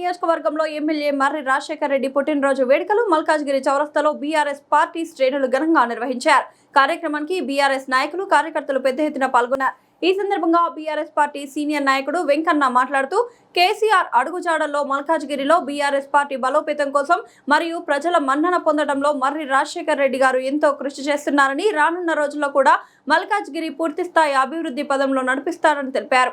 నియోజకవర్గంలో ఎమ్మెల్యే మర్రి రాజశేఖర్ రెడ్డి పుట్టినరోజు వేడుకలు మల్కాజ్గిరి చౌరస్తాలో బీఆర్ఎస్ పార్టీ శ్రేణులు ఘనంగా నిర్వహించారు. కార్యక్రమానికి బీఆర్ఎస్ నాయకులు కార్యకర్తలు పెద్ద ఎత్తున పాల్గొన్నారు. ఈ సందర్భంగా బీఆర్ఎస్ పార్టీ సీనియర్ నాయకుడు వెంకన్న మాట్లాడుతూ కేసీఆర్ అడుగుజాడల్లో మల్కాజ్గిరిలో బీఆర్ఎస్ పార్టీ బలోపేతం కోసం మరియు ప్రజల మన్నన పొందడంలో మర్రి రాజశేఖర్ రెడ్డి గారు ఎంతో కృషి చేస్తున్నారని, రానున్న రోజుల్లో కూడా మల్కాజ్గిరి పూర్తిస్థాయి అభివృద్ధి పదంలో నడిపిస్తారని తెలిపారు.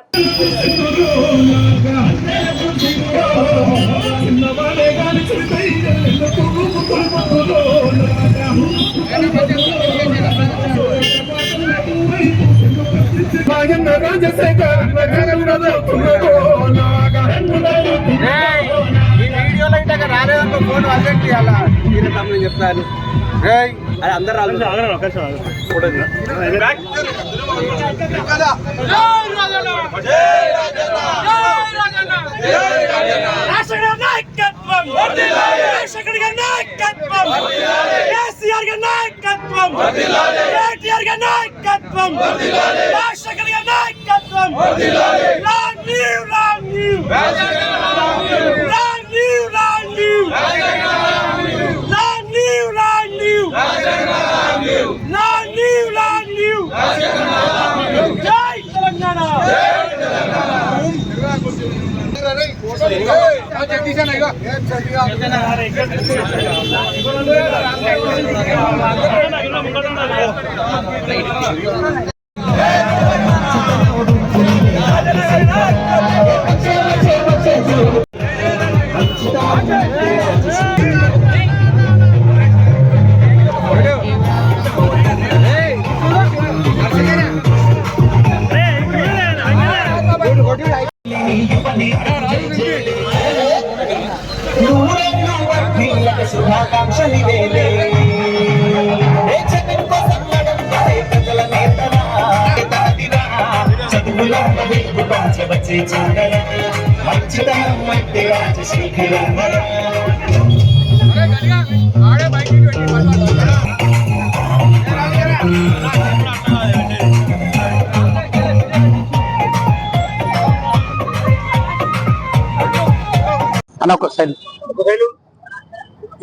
రాలేదనుకో ఫోన్ అసెంట్ అలా తమ్ముడు చెప్తాను అందరు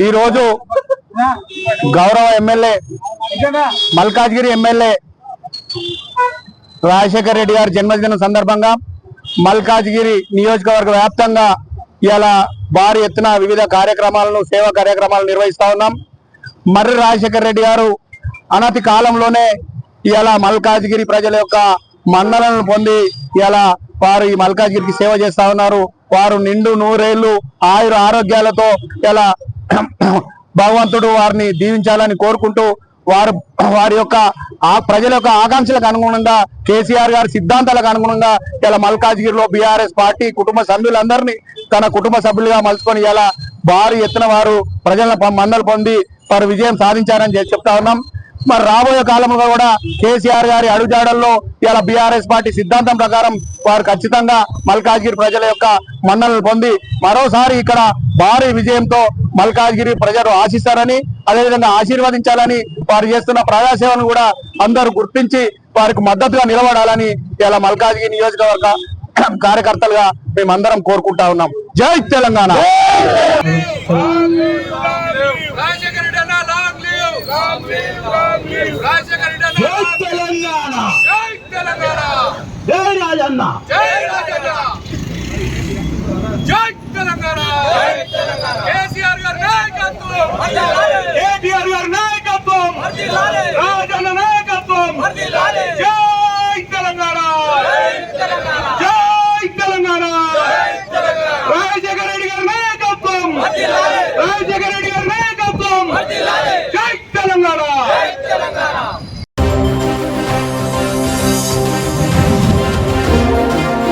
ఈ రోజు గౌరవ ఎమ్మెల్యే మల్కాజ్గిరి ఎమ్మెల్యే రాజశేఖర్ రెడ్డి గారి జన్మదినం సందర్భంగా మల్కాజ్గిరి నియోజకవర్గ వ్యాప్తంగా ఇలా భారీ ఎత్తున వివిధ కార్యక్రమాలను సేవా కార్యక్రమాలు నిర్వహిస్తా ఉన్నాం. మర్రి రాజశేఖర్ రెడ్డి గారు అనతి కాలంలోనే ఇలా మల్కాజ్గిరి ప్రజల యొక్క మన్ననలను పొంది ఇలా వారు ఈ మల్కాజ్గిరికి సేవ చేస్తా ఉన్నారు. వారు నిండు నూరేళ్లు ఆయుర ఆరోగ్యాలతో ఇలా భగవంతుడు వారిని దీవించాలని కోరుకుంటూ వారి యొక్క ప్రజల యొక్క ఆకాంక్షలకు అనుగుణంగా కేసీఆర్ గారి సిద్ధాంతాలకు అనుగుణంగా ఇలా మల్కాజ్గిరిలో బీఆర్ఎస్ పార్టీ కుటుంబ సభ్యులందరినీ తన కుటుంబ సభ్యులుగా మలుచుకొని ఇలా భారీ ఎత్తున వారు ప్రజల మన్నలు పొంది వారు విజయం సాధించారని చెప్తా ఉన్నాం. మరి రాబోయే కాలంలో కూడా కేసీఆర్ గారి అడుగుజాడల్లో ఇలా బీఆర్ఎస్ పార్టీ సిద్ధాంతం ప్రకారం వారు ఖచ్చితంగా మల్కాజ్గిరి ప్రజల యొక్క మన్ననలు పొంది మరోసారి ఇక్కడ భారీ విజయంతో మల్కాజ్గిరి ప్రజలు ఆశిస్తారని, అదేవిధంగా ఆశీర్వదించాలని, వారు చేస్తున్న ప్రజాసేవను కూడా అందరూ గుర్తించి వారికి మద్దతుగా నిలబడాలని ఇలా మల్కాజ్గిరి నియోజకవర్గ కార్యకర్తలుగా మేమందరం కోరుకుంటా ఉన్నాం. జై తెలంగాణ. కేసీఆర్ గారి నాయకత్వం, కేటీఆర్ గారి నాయకత్వం,